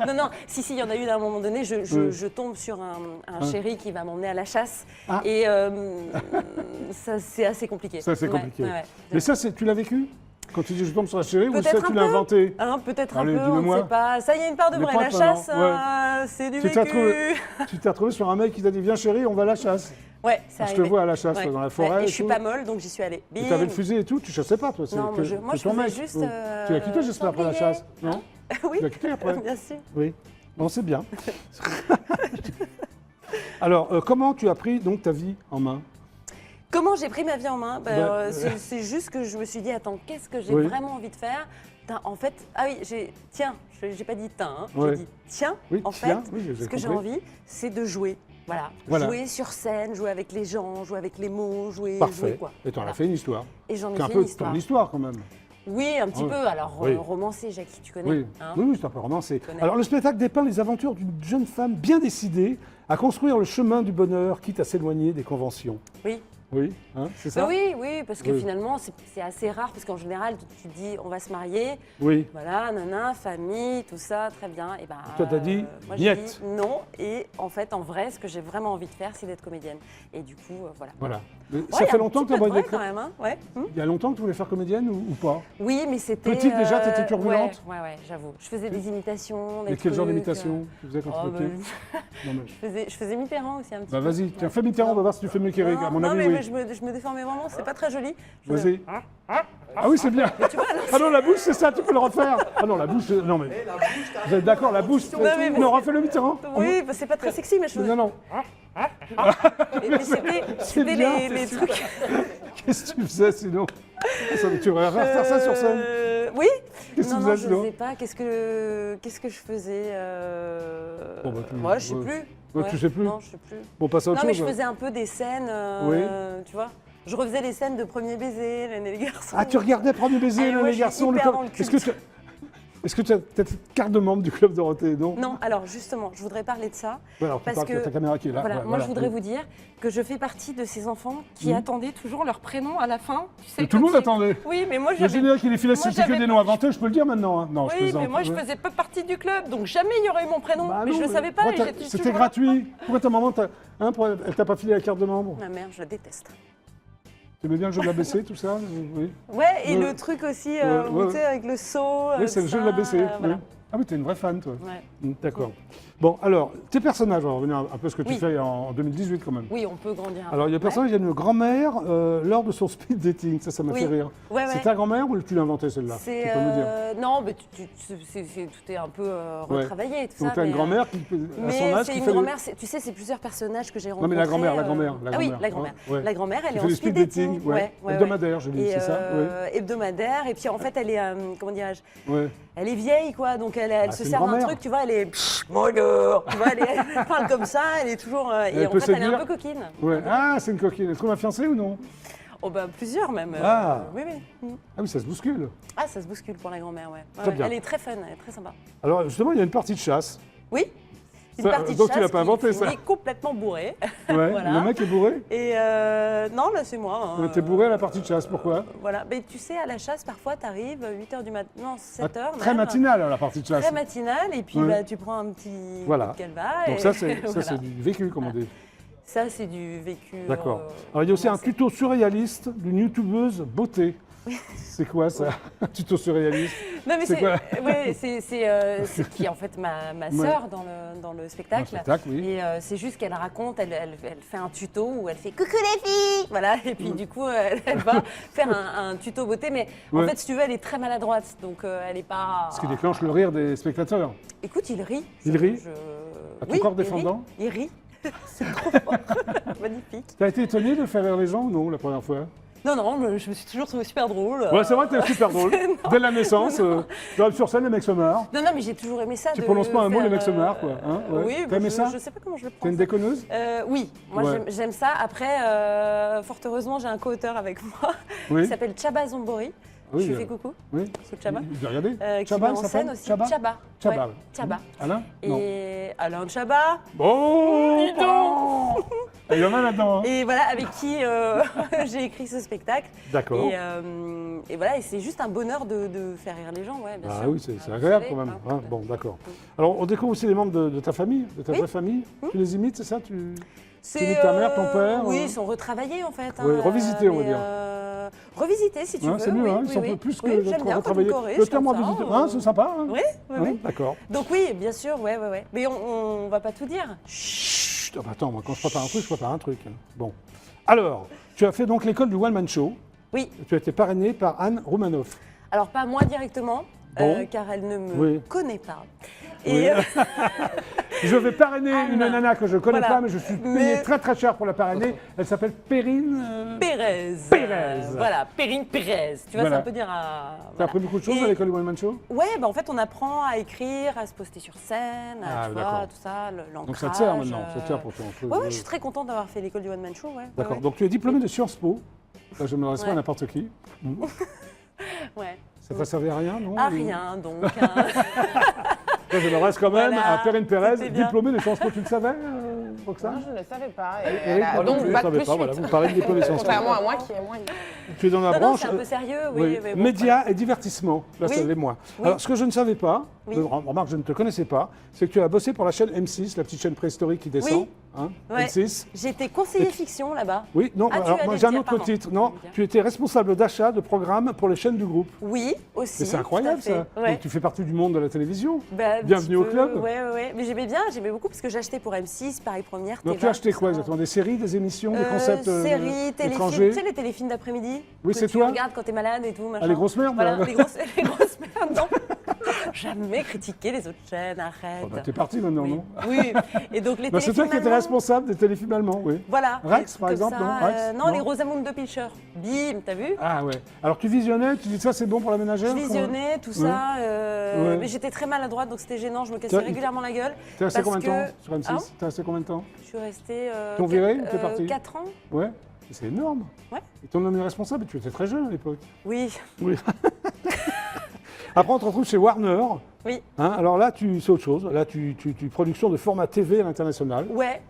Non, si, il y en a une à un moment donné. Je tombe sur un chéri qui va m'emmener à la chasse. Ah. Et ça, c'est assez compliqué. Ça, c'est compliqué. Ouais. Mais ça, tu l'as vécu quand tu dis je tombe sur la chérie ou Peut-être ça, un tu peu. l'as inventé? Hein, peut-être un Allez, peu, on ne dis-le-moi. sait pas. Ça, il y a une part de Mais vrai. pas La toi, chasse, non. c'est du Tu t'es vécu. retrouvé sur un mec qui t'a dit viens chérie, on va à la chasse. Ouais, ça Je te vois à la chasse dans la forêt. Et et je suis tout. pas molle, donc j'y suis allée. Tu Bim. avais le fusil et tout, tu chassais pas toi. Non, moi, je ton faisais mec. juste, Oui. Tu l'as quitté j'espère après la sanglier. chasse, non? Oui, Tu l'as quitté après? bien sûr. Oui. Bon, c'est bien. Alors, comment tu as pris donc ta vie en main? Comment j'ai pris ma vie en main? C'est juste que je me suis dit, attends, qu'est-ce que j'ai Oui. vraiment envie de faire? En fait, ah oui, j'ai pas dit hein, Ouais. j'ai dit tiens, Oui, en tiens, fait, oui, j'ai ce que j'ai compris. envie, c'est de jouer. Voilà. Voilà. Jouer sur scène, jouer avec les gens, jouer avec les mots, jouer Parfait. quoi. Et tu en as Voilà. fait une histoire. Et j'en ai C'est un fait peu une histoire. ton histoire quand même. Oui, un petit Ouais. peu. Alors, Oui. romancé, Jackie, tu connais Oui, hein oui, c'est un peu romancé. connais. Alors, le spectacle dépeint les aventures d'une jeune femme bien décidée à construire le chemin du bonheur, quitte à s'éloigner des conventions. Oui. Oui, hein, c'est ça? Oui, parce que Oui. finalement, c'est assez rare, parce qu'en général, tu te dis, on va se marier, Oui. voilà, nana, famille, tout ça, très bien. Et ben, Toi, t'as dit, moi, j'ai niet. dit non. Et en fait, en vrai, ce que j'ai vraiment envie de faire, c'est d'être comédienne. Et du coup, voilà. Voilà. Mais Ouais, ça il y a fait un longtemps petit que tu peu de as vrai, quand même, hein. Ouais. Il y a longtemps que tu voulais faire comédienne ou pas? Oui, mais c'était. Petite, déjà, t'étais turbulente? Ouais, j'avoue. Je faisais des imitations. Mais des quel genre trucs, d'imitation tu faisais quand oh, tu étais petit? Non, mais... je faisais Mitterrand aussi un petit Bah peu. vas-y, tiens, fais Mitterrand, on va voir si tu fais mieux qu'Éric. À mon non, avis, mais oui. je me déformais vraiment, c'est pas très joli. Je faisais- Vas-y. Ah oui, c'est bien. Ah non, la bouche, c'est ça, tu peux le refaire. Ah non, la bouche, non mais. Vous êtes d'accord, la bouche. mais- Non, refais-le Mitterrand. Oui, bah, c'est pas très sexy, mais je faisais. Non, non. Mais c'était bien, les c'est trucs. Qu'est-ce que tu faisais sinon? Tu vas faire ça sur scène? Oui. Qu'est-ce que Non, tu non, faisais je sinon? sais pas. Qu'est-ce que je faisais Bon, bah, Moi, je sais plus. Ouais, tu sais plus? Non, je sais plus. Bon, passe à autre Non, mais chose. je faisais un peu des scènes, Oui. tu vois. Je refaisais les scènes de Premier Baiser, l'année les garçons. Ah, tu regardais Premier Baiser, Ah, moi, les je suis garçons, le hyper club. dans le Est-ce que tu as peut-être carte de membre du Club Dorothée? Non. Non, alors justement, je voudrais parler de ça. Ouais, alors, tu parce parles, que ta caméra qui est là. Voilà, Ouais, moi voilà. je voudrais vous dire que je fais partie de ces enfants qui attendaient toujours leur prénom à la fin. Tu sais, Mais tout le quand monde ils- attendait. Oui, mais moi Le j'avais. générique, il est filé, Moi, c'est que j'avais des noms inventés, je peux le dire maintenant. Hein. Non, je Oui, plaisante. mais moi je Ouais. faisais pas partie du club, donc jamais il y aurait eu mon prénom. Bah mais non, je le savais pas. pourquoi et j'étais C'était toujours là. gratuit. Pourquoi ta maman, elle t'a pas filé la carte de membre? Ma mère, je la déteste. Tu aimais bien le jeu de l'ABC, tout ça? Oui. Ouais, et Ouais. le truc aussi, Ouais, où, ouais. tu sais, avec le saut. Oui, c'est le jeu de l'ABC. Voilà. Oui. Ah oui, t'es une vraie fan, toi. Ouais. D'accord. Bon, alors, tes personnages, on va revenir un peu à ce que tu Oui. fais en 2018 quand même. Oui, on peut grandir. un Alors, il y a un peu. personnage, il y a une grand-mère lors de son speed dating. Ça m'a Oui. fait rire. Ouais, C'est ouais. ta grand-mère ou tu l'as inventée celle-là? C'est Tu peux me dire. non, mais tout est un peu Ouais. retravaillé, tout Donc, ça. tu as une mais, grand-mère qui, à mais son âge, c'est qui une fait grand-mère, tu sais, c'est plusieurs personnages que j'ai Non, rencontrés. mais la grand-mère. Ah oui, la grand-mère. Ouais. La grand-mère, elle Qui est fait en du speed speed dating. dating, ouais. Hebdomadaire, je l'ai dit, Et, c'est ça? hebdomadaire. Et puis en fait, elle est, comment dirais-je, Ouais. elle est vieille, quoi. Donc elle Ah, se c'est une sert d'un grand-mère. truc, tu vois, elle est. Bonjour. Tu vois, elle parle comme ça, elle est toujours. Et en peut fait, elle est un séduire. peu coquine. Ouais. Ah, c'est une coquine. Est-ce qu'on a fiancé ou non? Oh, bah, plusieurs même. Ah. Oui, oui. Ah oui, ça se bouscule. Ah, ça se bouscule pour la grand-mère, ouais. Très Ouais, bien. elle est très fun, elle est très sympa. Alors, justement, il y a une partie de chasse. Oui. Une Ça, partie de donc tu chasse l'as pas qui inventé, ça. finit complètement bourré. Ouais. Voilà. Le mec est bourré? Et non, là, c'est moi. hein. T'es bourré à la partie de chasse, pourquoi? Voilà. Mais tu sais, à la chasse, parfois, tu arrives 8h du matin, non, 7h. Très matinale, la partie de chasse. Très matinale, et puis Ouais. bah, tu prends un petit Voilà. coup de calva. Donc et ça, c'est voilà. du vécu, comme on dit. Ça, c'est du vécu. D'accord. Alors, il y a aussi un romancé. tuto surréaliste d'une youtubeuse beauté. C'est quoi ça? Un tuto surréaliste? Non, mais c'est quoi? ouais, c'est qui est en fait ma sœur dans le spectacle. Dans le spectacle, oui. Et c'est juste qu'elle raconte, elle fait un tuto où elle fait coucou les filles, voilà. Et puis du coup, elle va faire un tuto beauté, mais en Ouais. fait, si tu veux, elle est très maladroite, donc elle est pas. Ce qui déclenche le rire des spectateurs. Écoute, il rit. Il rit À ton Oui, corps il rit. défendant? Il rit. C'est trop fort. Magnifique. T'as été étonné de faire rire les gens ou non, la première fois? Non, mais je me suis toujours trouvée super drôle. Ouais, c'est vrai, t'es super drôle. Dès la naissance, tu arrives sur scène, les mecs se marrent. Non, mais j'ai toujours aimé ça. Tu de prononces pas un mot, faire, les mecs se marrent, quoi. Hein, ouais. Oui, T'as aimé ça? je sais pas comment je le prends. T'es une déconneuse? Oui, moi Ouais. j'aime ça. Après, fort heureusement, j'ai un co-auteur avec moi Oui. qui s'appelle Chaba Zombori. Oui, je lui fais coucou. Oui. C'est Chaba. Je vais regarder. Qui met Chaba, en il scène s'appelle aussi. Chaba? Chaba. Chaba, Ouais, oui. Chaba. Alain? Non. Et Alain Chaba. Bon! Il y en a là-dedans. Hein. Et voilà, avec qui j'ai écrit ce spectacle. D'accord. Et voilà, et c'est juste un bonheur de faire rire les gens, ouais, bien sûr. Ah oui, c'est agréable vous quand savez, même. hein. Hein, bon, d'accord. Alors, on découvre aussi les membres de ta famille, de ta Oui. vraie famille. Tu les imites, c'est ça Tu C'est imites ta mère, ton père Oui, ils sont retravaillés en fait. Oui, revisités, on va mais, dire. Revisités si tu Hein, veux. c'est mieux, oui, hein, oui, ils sont un oui. peu plus que Oui, j'aime d'être bien retravaillés. quand ils Le terme corrigent revisité, comme ça, hein, c'est sympa. Hein. Oui, oui, Hein, oui. d'accord. Donc oui, bien sûr, ouais. Mais on va pas tout dire. Chut, ah bah attends, moi, quand je prépare un truc, je prépare un truc. Bon. Alors, tu as fait donc l'école du One Man Show. Oui. Tu as été parrainé par Anne Roumanoff. Alors pas moi directement, Bon. car elle ne me Oui. connaît pas. Oui. Et Je vais parrainer Anne. une nana que je ne connais Voilà. pas, mais je suis payé Mais- très très cher pour la parrainer. Elle s'appelle Perrine. Pérez. Pérez. Voilà, Perrine Pérez. Tu vois, Voilà. ça peut dire à. Tu as voilà. appris beaucoup de choses Et- à l'école du One Man Show. Ouais, bah en fait, on apprend à écrire, à se poster sur scène, Ah, tu d'accord. vois, tout ça, l'ancrage. Donc ça te sert maintenant, ça te sert pour ton truc. Ouais, je suis très contente d'avoir fait l'école du One Man Show, ouais. D'accord. Ouais, Donc tu es diplômé de Sciences Po. Là, je ne m'adresse pas à Ouais. n'importe qui. ouais. Ça t'a servi à rien, non À rien, donc. Là, je m'adresse quand même Voilà, à Perrine Pérez, c'était bien. diplômée de Sciences Po. Tu le savais, Non, Roxane je ne le savais pas. Et Eric, elle a non donc plus, je bac savais plus pas, voilà, 8. vous parlez de diplômé de Sciences Po. Contrairement à moi qui est moins. Tu es dans la Non, branche c'est un peu sérieux, oui. oui, mais bon, médias et divertissement. Là, Oui. c'est les moins. Oui. Alors, ce que je ne savais pas, Oui. remarque, je ne te connaissais pas, c'est que tu as bossé pour la chaîne M6, la petite chaîne préhistorique qui descend. Oui. Hein, Ouais. M6. J'étais conseiller fiction là-bas. Oui, non, Ah, tu alors allais moi le j'ai un dire, autre pardon. titre. Tu Non, allais le dire. tu étais responsable d'achat de programmes pour les chaînes du groupe. Oui, aussi. Mais c'est incroyable tout à ça. fait. Ouais. Donc tu fais partie du monde de la télévision. Bah, un Bienvenue petit au peu, club. Ouais. Mais j'aimais bien, j'aimais beaucoup parce que j'achetais pour M6, Paris Première, Donc Téva, tu as acheté tout quoi ça. exactement? Des séries, des émissions, des concepts Séries, téléfilms, étrangers tu sais les téléfilms d'après-midi Oui, que c'est tu toi. regardes quand t'es malade et tout, machin. Ah, les grosses merdes, Voilà, là. les grosses merdes, non. Jamais critiquer les autres chaînes, arrête. Oh, bah, t'es parti maintenant, oui. non Oui, et donc les Bah, c'est toi téléfilms qui étais allemands, responsable des téléfilms allemands, oui. Voilà. Rex, et par comme exemple, ça, non Rex non, les Rosamunde Pilcher. Bim, t'as vu Ah ouais. Alors tu visionnais, tu dis ça c'est bon pour la ménagère Je visionnais tout ça, Ouais. mais j'étais très maladroite, donc c'était gênant, je me cassais Tiens, régulièrement la gueule. T'es resté parce combien de temps que- sur M6 Ah, T'es resté combien de temps je suis restée T'ont viré ou t'es parti 4 ans. Ouais. C'est énorme. Ouais. Ils t'ont nommé responsable et tu étais très jeune à l'époque. Oui, Oui. Après, on te retrouve chez Warner. oui, Hein, alors là, c'est autre chose. Là, tu production de format TV à l'international. ouais.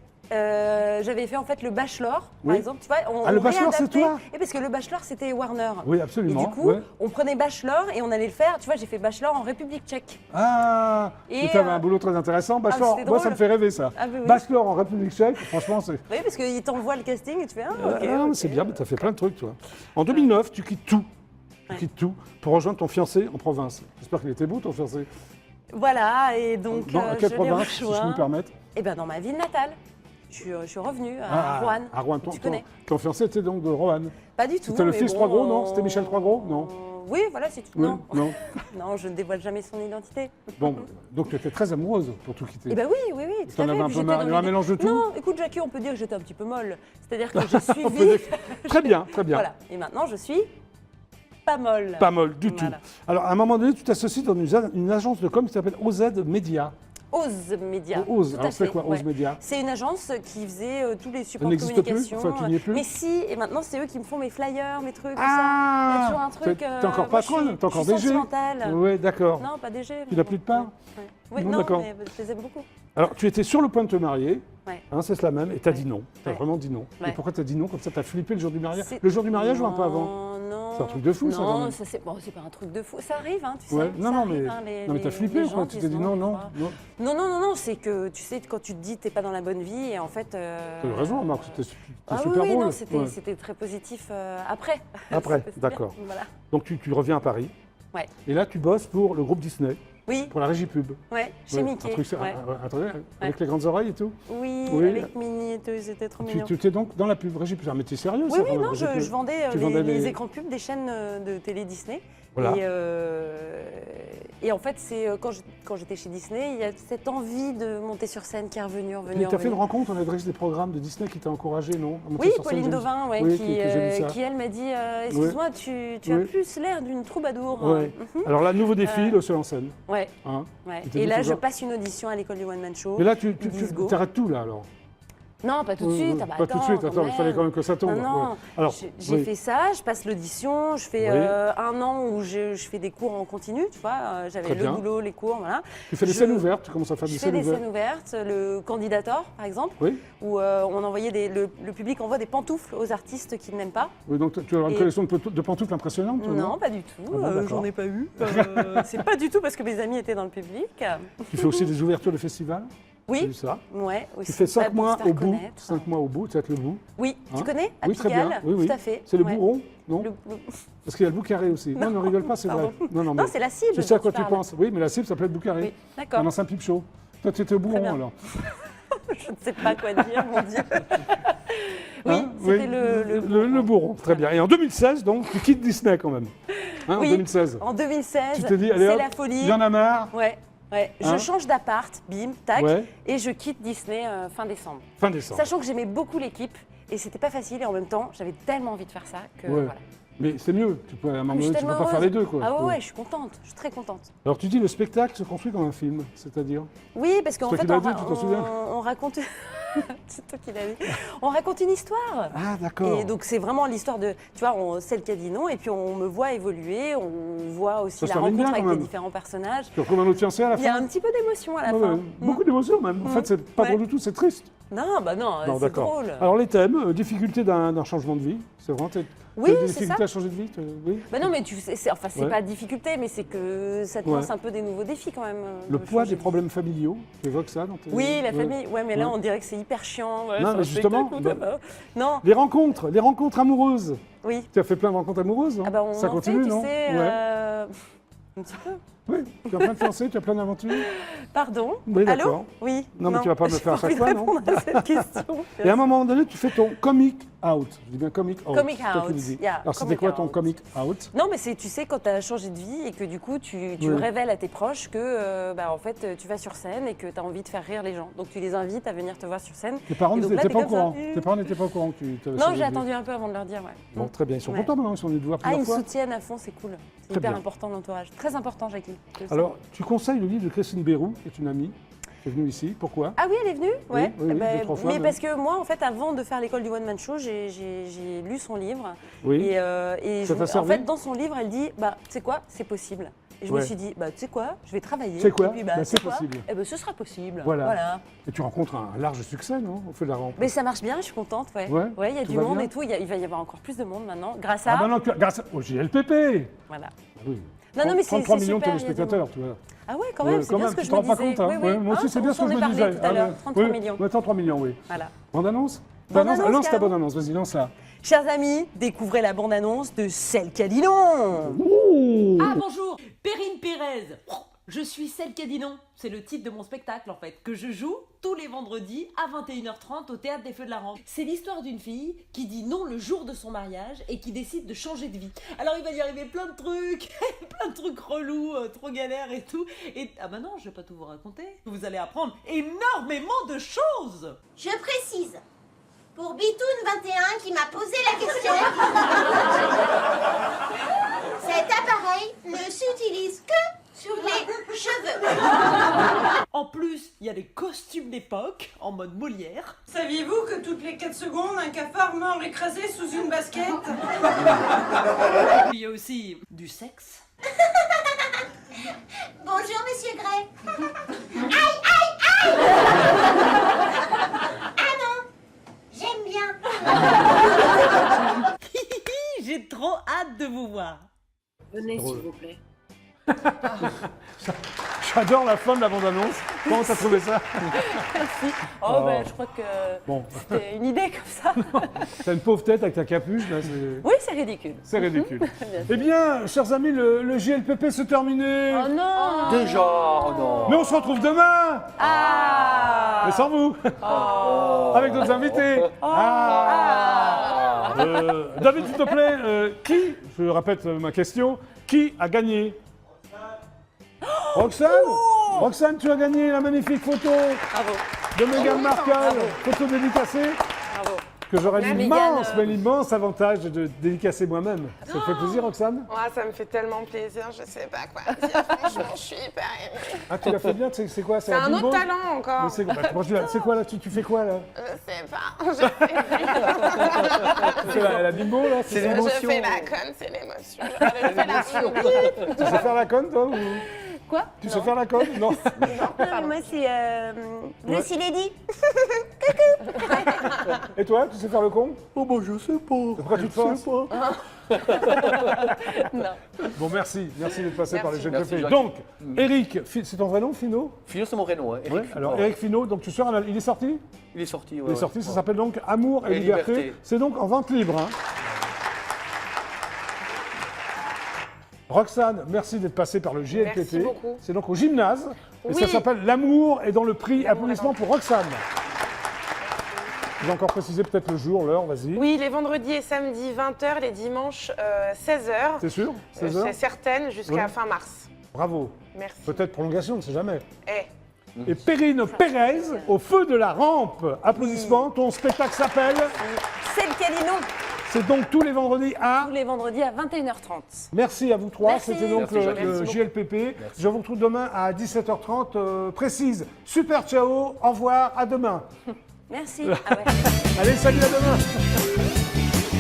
J'avais fait en fait le Bachelor, Oui. par exemple. Tu vois, Ah, le Bachelor, c'est réadaptait. toi Et parce que le Bachelor, c'était Warner. Oui, Et absolument. du coup, ouais. on prenait Bachelor et on allait le faire. Tu vois, j'ai fait Bachelor en République tchèque. Ah, Et, tu avais un boulot très intéressant. Bachelor, c'était moi, ça drôle. me fait rêver, ça. Ah, oui, oui. Bachelor en République tchèque, franchement, c'est... Oui, parce qu'il t'envoie le casting et tu fais ah, ok. Ah, ok. c'est bien, mais tu as fait plein de trucs, toi. En 2009, tu quittes tout. Tu quittes tout pour rejoindre ton fiancé en province. J'espère qu'il était beau, ton fiancé. Voilà, et donc Dans quelle je l'ai province, si je rejoint. peux me permettre Eh ben dans ma ville natale. Je suis revenue à Roanne. À Rouen. Tu connais Ton fiancé était donc de Roanne. Pas du tout. C'était le mais fils bon, Trois Gros, non C'était Michel Trois Gros, non Oui, voilà, c'est tout. Oui, Non. non. Non, je ne dévoile jamais son identité. Bon, donc tu étais très amoureuse pour tout quitter. Eh ben oui, tout T'en à fait. avais un Puis peu j'étais marre, dans il y avait un l'idée- mélange de tout. Non, écoute Jackie, on peut dire que j'étais un petit peu molle. C'est-à-dire que j'ai On peut suivi... dire- Très bien, très bien. Voilà, et maintenant je suis pas molle. Pas molle du Voilà. tout. Alors, à un moment donné, tu t'associes dans une agence de com qui s'appelle OZ Media. Ose Média. Ose, tout à alors c'est fait, quoi, Ose Media C'est une agence qui faisait tous les supports de n'existe plus communication. Enfin, tu n'y es plus Mais si, et maintenant c'est eux qui me font mes flyers, mes trucs, tout ça. Il y a Ah toujours un truc. T'es encore moi, je suis- patronne, t'es encore je suis DG. sentimentale. Oui, d'accord. Non, pas DG. Tu n'as plus de part Ouais. Oui, Non, non, d'accord. mais je les aime beaucoup. Alors, tu étais sur le point de te marier, Ouais. hein, c'est cela même, et tu as dit non. Tu as Ouais. vraiment dit non. Ouais. Et pourquoi tu as dit non comme ça? Tu as flippé le jour du mariage C'est- Le jour du mariage ou un peu avant Non. C'est un truc de fou, ça, quand Non, même. ça c'est bon, c'est pas un truc de fou. Ça arrive, hein, tu sais. Ouais. Non, ça non, arrive, mais, hein, les- non, mais t'as les- flippé, les quoi. gens Tu disent t'es dit non, non, non. non. Non, c'est que tu sais, quand tu te dis t'es pas dans la bonne vie, et en fait. Tu as raison, Marc, c'était Ah super oui, drôle. non, c'était Ouais. c'était très positif après. Après, C'était d'accord. bien, Voilà. Donc, tu reviens à Paris. Ouais. Et là, tu bosses pour le groupe Disney, Oui, pour la régie pub. ouais, chez Ouais, Mickey. Un truc, ouais. un truc avec les grandes oreilles et tout. Oui, Oui. avec Minnie et tout, c'était trop mignon. Tu étais donc dans la pub, régie pub. C'est un métier sérieux, Oui, ça, oui, vraiment, non, régie pub. je vendais Tu vendais les les- écrans pubs des chaînes de télé Disney. Voilà. Et en fait, c'est quand j'étais chez Disney, il y a cette envie de monter sur scène qui est revenue. Tu as fait une rencontre, on adresse des programmes de Disney qui t'a encouragé, non à monter Oui, sur scène, Pauline j'ai vu- Dauvin, ouais, Oui, qui, que j'ai vu ça. qui, elle m'a dit excuse-moi, tu as Oui. plus l'air d'une troubadour. Ouais. Mhm. Alors là, nouveau défi, le seul en scène. Ouais, Hein. ouais. Tu t'es Et dit là, toujours- je passe une audition à l'école du One Man Show. Mais là, tu Ils disent go. arrêtes tout, là, alors. Non, pas tout de suite. Ah bah, Pas tout de suite, attends, il fallait quand même que ça tombe. Non, non. Ouais. Alors, J'ai oui. fait ça, je passe l'audition, je fais Oui. 1 an où je fais des cours en continu, tu vois. J'avais Très le bien. boulot, les cours, voilà. Tu fais des scènes ouvertes, tu commences à faire Je des fais scènes des ouvertes. scènes ouvertes, le candidator, par exemple, Oui. où on envoyait le public envoie des pantoufles aux artistes qui ne l'aiment pas. Oui, donc tu as une Et- collection de pantoufles impressionnante, toi, Non, pas du tout. Ah bon, d'accord. J'en ai pas eu. C'est pas du tout parce que mes amis étaient dans le public. Tu fais aussi des ouvertures de festivals. J'ai Oui, vu ça. ouais. Tu Aussi, fais 5 pour mois se faire au bout. connaître. 5 mois au bout, tu sais le bout. Oui, Hein tu connais à Oui, très Pigalle. bien. Oui, oui. Tout à fait. C'est le Ouais. bout rond, non Le- Parce qu'il y a le bout carré aussi. Non, ne rigole pas, c'est vrai. Pardon. Non, Non, mais c'est la cible je sais à dont quoi tu tu parles. penses. Oui, mais la cible, ça peut être bout carré. Oui, d'accord. Un ancien pipe show. Toi, tu étais au bout Très rond, bien. alors. Je ne sais pas quoi dire, mon Dieu. Oui, Hein c'était le le bout rond. Très bien. Et en 2016, donc, tu quittes Disney quand même. Hein, Oui. En 2016. En 2016, Tu t'es dit, allez c'est hop, la folie. il y en a marre. Ouais, ouais. Hein Je change d'appart, bim, tac, Ouais. et je quitte Disney fin décembre. Fin décembre. Sachant que j'aimais beaucoup l'équipe et c'était pas facile et en même temps, j'avais tellement envie de faire ça que Ouais. voilà. Mais c'est mieux. Tu peux, à un moment Mais je donné, suis tu peux tellement pas faire heureuse. les deux, quoi. Ah ouais, je suis contente, je suis très contente. Alors, tu dis le spectacle se construit comme un film, c'est-à-dire Oui, parce qu'en C'est toi fait, qui l'as dit, tu t'en souviens on raconte. C'est toi qui l'as dit. On raconte une histoire. Ah, d'accord. Et donc c'est vraiment l'histoire de, tu vois, celle qui a dit non, et puis on me voit évoluer, on voit aussi Ça se la termine bien, rencontre avec quand les même. différents personnages. Tu retrouves un autre fiancé à la Il y a fin un petit peu d'émotion à la Ouais, fin. ouais. Beaucoup d'émotions, même. En fait, c'est pas Ouais. drôle du tout, c'est triste. Non, bah non, Non, c'est d'accord. drôle. Alors, les thèmes, difficulté d'un changement de vie, c'est vraiment. Oui, t'as des c'est difficultés ça. à changer de vie Oui. Bah non, mais tu sais, c'est Ouais. pas difficulté, mais c'est que ça te Ouais. lance un peu des nouveaux défis quand même. Le de poids changer des de problèmes familiaux, tu évoques ça dans tes... Oui, la Ouais. famille. Ouais, mais là, Ouais. on dirait que c'est hyper chiant. Ouais, Non, c'est mais un justement, spectacle, bah- Non, Les rencontres amoureuses. oui. Tu as fait plein de rencontres amoureuses, non Ah bah on Ça en continue, fait, tu non sais, Ouais. un petit peu. Oui, tu as plein de fiancés, tu as plein d'aventures. Pardon. Oui, Allô d'accord. Oui. Non, mais tu vas pas me le faire à j'ai chaque pas fois, envie non de répondre à cette question. Et à un moment donné, tu fais ton coming out. Je dis bien coming out. Coming c'est toi qui out, le dis. yeah, Alors, c'était coming quoi ton out. coming out Non, mais c'est, tu sais, quand tu as changé de vie et que du coup, tu Oui. révèles à tes proches que, bah, en fait, tu vas sur scène et que tu as envie de faire rire les gens. Donc, tu les invites à venir te voir sur scène. Tes parents Et donc là, n'étaient t'es pas au comme ça, courant. Tes parents n'étaient pas au courant que tu avais Non, changé j'ai de vie. attendu un peu avant de leur dire, ouais. Bon, très bien. Ils sont Ouais. contents maintenant, ils sont venus te voir Ah, ils plusieurs me fois. soutiennent à fond, c'est cool. C'est Très hyper bien. important l'entourage. Très important, Jackie. Je le sais. Alors, tu conseilles le livre de Christine Bérou, qui est une amie, qui est venue ici. Pourquoi Ah oui, elle est venue. Ouais. oui, oui, Ben, 2-3 fois mais même. parce que moi, en fait, avant de faire l'école du One Man Show, j'ai lu son livre. Oui. Et Ça t'a en servi fait, dans son livre, elle dit, bah, tu sais quoi, c'est possible. Et je Ouais. me suis dit, bah, tu sais quoi, je vais travailler. C'est quoi Et puis, bah, Bah, tu sais c'est quoi possible. Eh ben, ce sera possible. Voilà. Et tu rencontres un large succès, non Au fait de la rencontre. Mais ça marche bien, je suis contente, ouais. Ouais, Ouais, il y a tout du va monde bien. et tout. Il va y avoir encore plus de monde maintenant, grâce à. Ah, ben non, grâce au JLPP Voilà. Ah oui. Non, non, mais c'est 33 c'est millions de super, il y a du téléspectateurs, monde. tu vois. Ah ouais, quand même, c'est bien ce que tu je te me rends pas disais. compte, hein. Oui, oui. Ouais, moi aussi, Hein, c'est bien ce que on je s'en me est parlé disais. tout à l'heure, ouais. 33 Oui, millions. Ouais, 33 millions, oui. Voilà. Bande-annonce Bande-annonce, Lance ta carrément. bande-annonce, vas-y, lance-la. Chers amis, découvrez la bande-annonce de Celle qui a dit non. Ouh Ah bonjour, Perrine Pérez. Je suis celle qui a dit non. C'est le titre de mon spectacle en fait, que je joue tous les vendredis à 21h30 au Théâtre des Feux de la Rampe. C'est l'histoire d'une fille qui dit non le jour de son mariage et qui décide de changer de vie. Alors il va y arriver plein de trucs, plein de trucs relous, trop galères et tout. Et ah bah non, je vais pas tout vous raconter. Vous allez apprendre énormément de choses. Je précise, pour Bitoun 21 qui m'a posé la question, cet appareil ne s'utilise que sur les cheveux. En plus, il y a des costumes d'époque en mode Molière. Saviez-vous que toutes les 4 secondes, un cafard meurt écrasé sous une basket? Il y a aussi du sexe. Bonjour, monsieur Gray. Aïe, aïe, aïe. Ah non, j'aime bien. J'ai trop hâte de vous voir. Venez, s'il vous plaît. J'adore la fin de la bande-annonce. Comment t'as trouvé ça Merci. Oh, Oh. ben, je crois que Bon, c'était une idée comme ça. t'as une pauvre tête avec ta capuche, là, c'est... Oui, c'est ridicule. C'est ridicule. Bien sûr. Eh bien, chers amis, le JLPP se terminé. Oh non. Déjà, oh non. Mais on se retrouve demain, Ah. mais sans vous, avec d'autres invités. Ah. David, s'il te plaît, qui, je répète ma question, qui a gagné? Roxane. Roxane, tu as gagné la magnifique photo Bravo. de Meghan Markle, photo dédicacée. Bravo. que j'aurai Mégane, l'immense avantage de dédicacer moi-même. Ça te fait plaisir, Roxane? Ouais, ça me fait tellement plaisir, je sais pas quoi dire. Franchement, je suis hyper émue. Ah, tu l'as fait bien, c'est quoi? C'est un autre talent encore. Mais c'est quoi là? Tu fais quoi là? Je sais pas. Tu fais la bimbo là? C'est Je l'émotion. fais la conne, c'est l'émotion. Je fais la Tu sais faire la conne toi ou... Quoi? Tu sais faire la conne? Non. Moi, c'est Lucie Lady. Et toi, tu sais faire le con? Oh bah je sais pas. Pourquoi tu te forces? Non. Bon, merci d'être passé par les jeunes Merci, filles. Jacques. Donc, Eric, c'est ton vrai nom, Finot? Finot, c'est mon prénom, hein, Eric. Ouais. Alors, Finot. Eric Finot, donc tu sors, il est sorti? Il est sorti, ouais. Il est sorti, ça s'appelle donc Amour et Et liberté. liberté. C'est donc en vente libre. Hein. Roxane, merci d'être passée par le JLPP. Merci beaucoup. C'est donc au gymnase. Et Oui. ça s'appelle L'amour est dans le prix. L'amour Applaudissements pour Roxane. Je vais encore préciser peut-être le jour, l'heure, vas-y. Oui, les vendredis et samedis 20h, les dimanches 16h. C'est sûr 16 heures C'est certaine, jusqu'à Ouais. fin mars. Bravo. Merci. Peut-être prolongation, on ne sait jamais. Eh, Et Perrine Pérez, au feu de la rampe. Applaudissements. Ton spectacle s'appelle. C'est le Calinon, C'est donc tous les vendredis à. tous les vendredis à 21h30. Merci à vous trois. Merci. C'était donc Merci, Jacques. le JLPP. Je vous retrouve demain à 17h30 précise. Super, ciao. Au revoir. À demain. Merci. Ah ouais. Allez, salut, à demain.